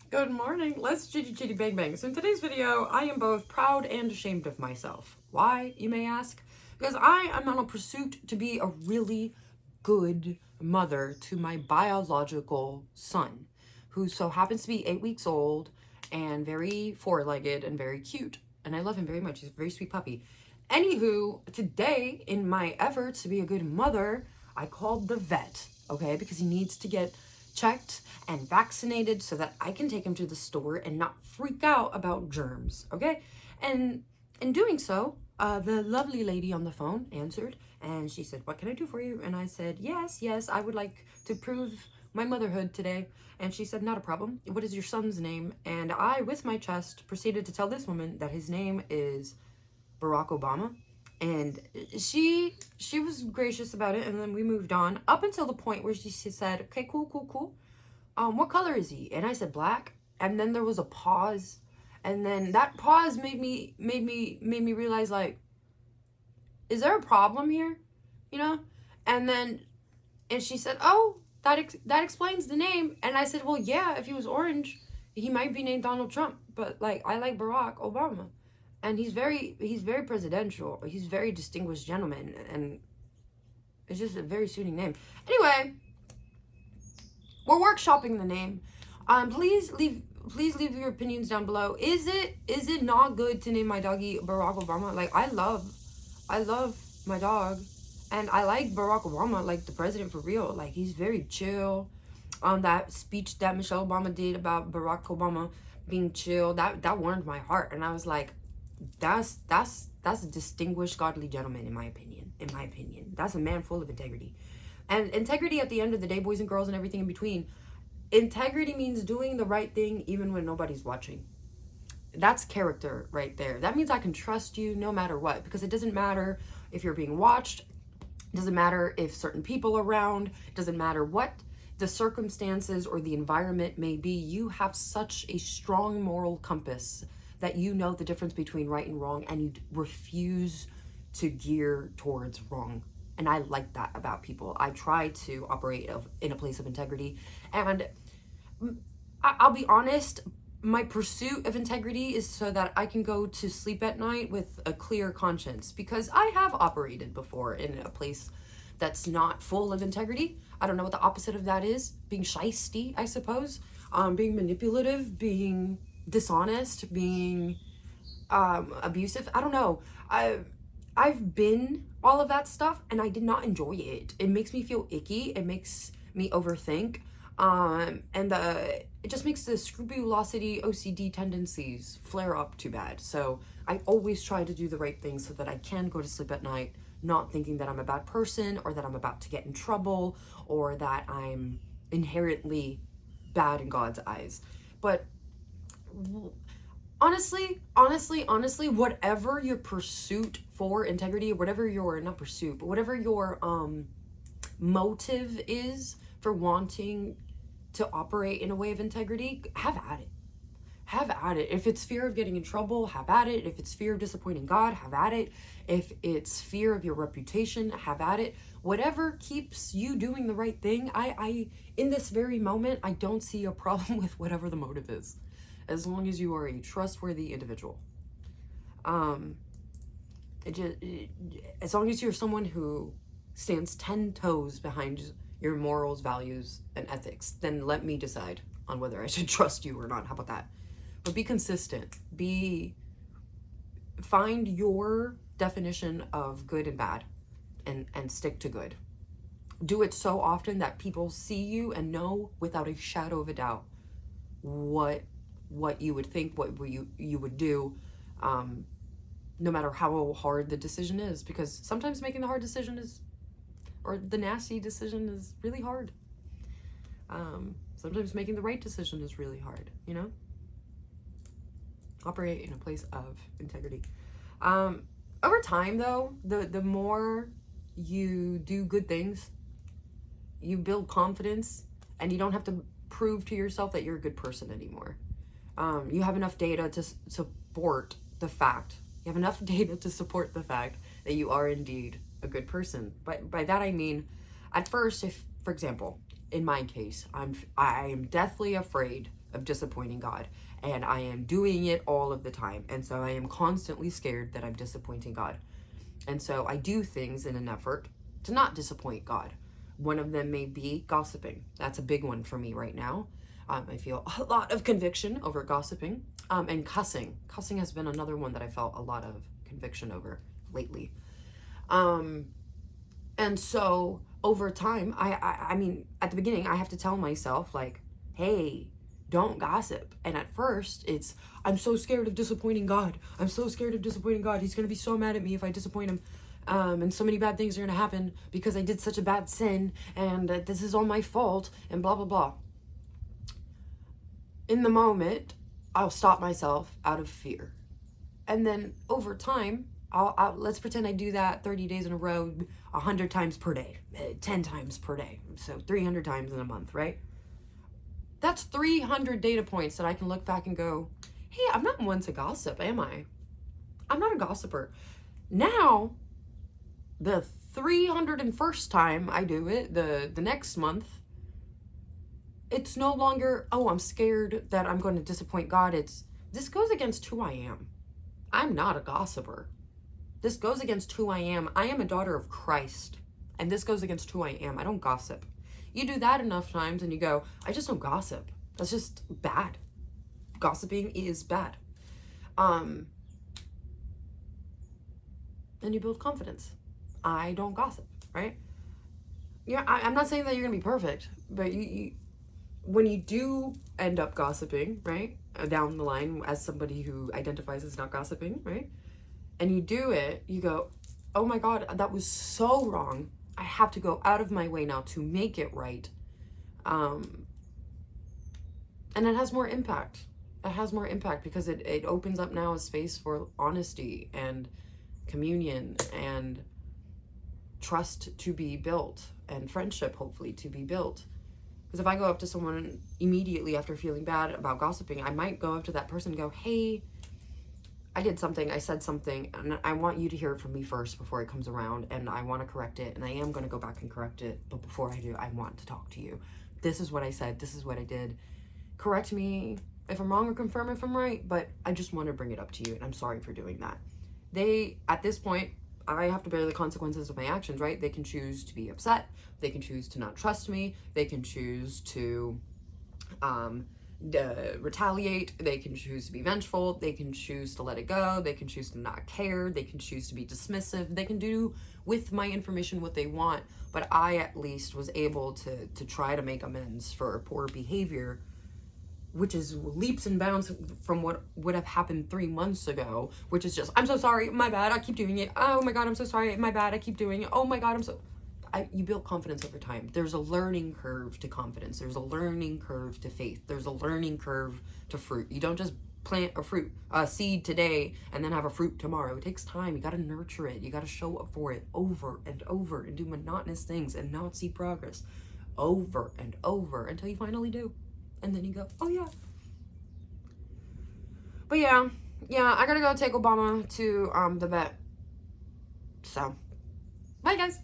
Good morning. Let's chitty chitty bang bang. So in today's video, I am both proud and ashamed of myself. Why, you may ask? Because I am on a pursuit to be a really good mother to my biological son, who so happens to be 8 weeks old and very four-legged and very cute. And I love him very much. He's a very sweet puppy. Anywho, today, in my efforts to be a good mother, I called the vet, okay? Because he needs to get checked and vaccinated so that I can take him to the store and not freak out about germs, okay? And in doing so, the lovely lady on the phone answered and she said, "What can I do for you?" And I said, yes, I would like to prove my motherhood today. And she said, "Not a problem. What is your son's name?" And I, with my chest, proceeded to tell this woman that his name is Barack Obama. And she was gracious about it, and then we moved on up until the point where she said, "Okay, cool. What color is he?" And I said black. And then there was a pause, and then that pause made me realize, like, is there a problem here, you know? And she said, "Oh, that explains the name." And I said, "Well, yeah, if he was orange, he might be named Donald Trump, but like I like Barack Obama." And he's very presidential. He's a very distinguished gentleman, and it's just a very suiting name. Anyway, we're workshopping the name. Please leave your opinions down below. Is it not good to name my doggy Barack Obama? Like, I love my dog, and I like Barack Obama, like the president for real. Like, he's very chill. That speech that Michelle Obama did about Barack Obama being chill, that warmed my heart, and I was like, that's a distinguished godly gentleman, in my opinion. That's a man full of integrity. And integrity, at the end of the day, boys and girls and everything in between, integrity means doing the right thing even when nobody's watching. That's character right there. That means I can trust you no matter what, because it doesn't matter if you're being watched. It doesn't matter if certain people are around. It doesn't matter what the circumstances or the environment may be. You have such a strong moral compass that you know the difference between right and wrong, and you refuse to gear towards wrong. And I like that about people. I try to operate in a place of integrity. And I'll be honest, my pursuit of integrity is so that I can go to sleep at night with a clear conscience, because I have operated before in a place that's not full of integrity. I don't know what the opposite of that is. Being shisty, I suppose. Being manipulative, being dishonest, being abusive. I don't know. I've been all of that stuff, and I did not enjoy it. It makes me feel icky. It makes me overthink. And it just makes the scrupulosity, OCD tendencies flare up too bad. So I always try to do the right thing so that I can go to sleep at night not thinking that I'm a bad person, or that I'm about to get in trouble, or that I'm inherently bad in God's eyes. But honestly, whatever your pursuit for integrity, or whatever your, not pursuit, but whatever your motive is for wanting to operate in a way of integrity, have at it. Have at it. If it's fear of getting in trouble, have at it. If it's fear of disappointing God, have at it. If it's fear of your reputation, have at it. Whatever keeps you doing the right thing, I in this very moment, I don't see a problem with whatever the motive is, as long as you are a trustworthy individual. As long as you're someone who stands 10 toes behind your morals, values, and ethics, then let me decide on whether I should trust you or not. How about that? But be consistent. Find your definition of good and bad, and stick to good. Do it so often that people see you and know without a shadow of a doubt what you would think, what you would do, no matter how hard the decision is. Because sometimes making the hard decision or the nasty decision is really hard. Sometimes making the right decision is really hard, you know? Operate in a place of integrity. Over time, though, the more you do good things, you build confidence, and you don't have to prove to yourself that you're a good person anymore. You have enough data to support the fact. You have enough data to support the fact that you are indeed a good person. But by that I mean, at first, if, for example, in my case, I am deathly afraid of disappointing God. And I am doing it all of the time. And so I am constantly scared that I'm disappointing God. And so I do things in an effort to not disappoint God. One of them may be gossiping. That's a big one for me right now. I feel a lot of conviction over gossiping. And cussing. Cussing has been another one that I felt a lot of conviction over lately. And so over time, I mean, at the beginning, I have to tell myself, like, hey, don't gossip. And at first, it's, I'm so scared of disappointing God. I'm so scared of disappointing God. He's going to be so mad at me if I disappoint him. And so many bad things are going to happen because I did such a bad sin, and this is all my fault, and blah, blah, blah. In the moment, I'll stop myself out of fear. And then over time, let's pretend I do that 30 days in a row, 100 times per day, 10 times per day. So 300 times in a month, right? That's 300 data points that I can look back and go, hey, I'm not one to gossip, am I? I'm not a gossiper. Now, the 301st time I do it, the next month, it's no longer, oh, I'm scared that I'm going to disappoint God. It's, this goes against who I am. I'm not a gossiper. This goes against who I am. I am a daughter of Christ. And this goes against who I am. I don't gossip. You do that enough times and you go, I just don't gossip. That's just bad. Gossiping is bad. And you build confidence. I don't gossip, right? Yeah, I'm not saying that you're going to be perfect, but you when you do end up gossiping, right, down the line as somebody who identifies as not gossiping, right, and you do it, you go, oh my God, that was so wrong. I have to go out of my way now to make it right. And it has more impact. It has more impact because it opens up now a space for honesty and communion and trust to be built and friendship, hopefully, to be built. Because if I go up to someone immediately after feeling bad about gossiping, I might go up to that person and go, hey, I did something, I said something, and I want you to hear it from me first before it comes around, and I want to correct it, and I am going to go back and correct it, but before I do, I want to talk to you. This is what I said, this is what I did. Correct me if I'm wrong or confirm if I'm right, but I just want to bring it up to you, and I'm sorry for doing that. At this point, I have to bear the consequences of my actions, right? They can choose to be upset. They can choose to not trust me. They can choose to retaliate. They can choose to be vengeful. They can choose to let it go. They can choose to not care. They can choose to be dismissive. They can do with my information what they want. But I at least was able to try to make amends for poor behavior, which is leaps and bounds from what would have happened 3 months ago, which is just, I'm so sorry, my bad, I keep doing it. Oh my God, I'm so sorry, my bad, I keep doing it. Oh my God, you build confidence over time. There's a learning curve to confidence. There's a learning curve to faith. There's a learning curve to fruit. You don't just plant a seed today and then have a fruit tomorrow. It takes time. You got to nurture it. You got to show up for it over and over and do monotonous things and not see progress over and over until you finally do. And then you go, oh yeah. But yeah, I gotta go take Obama to the vet. So, bye guys.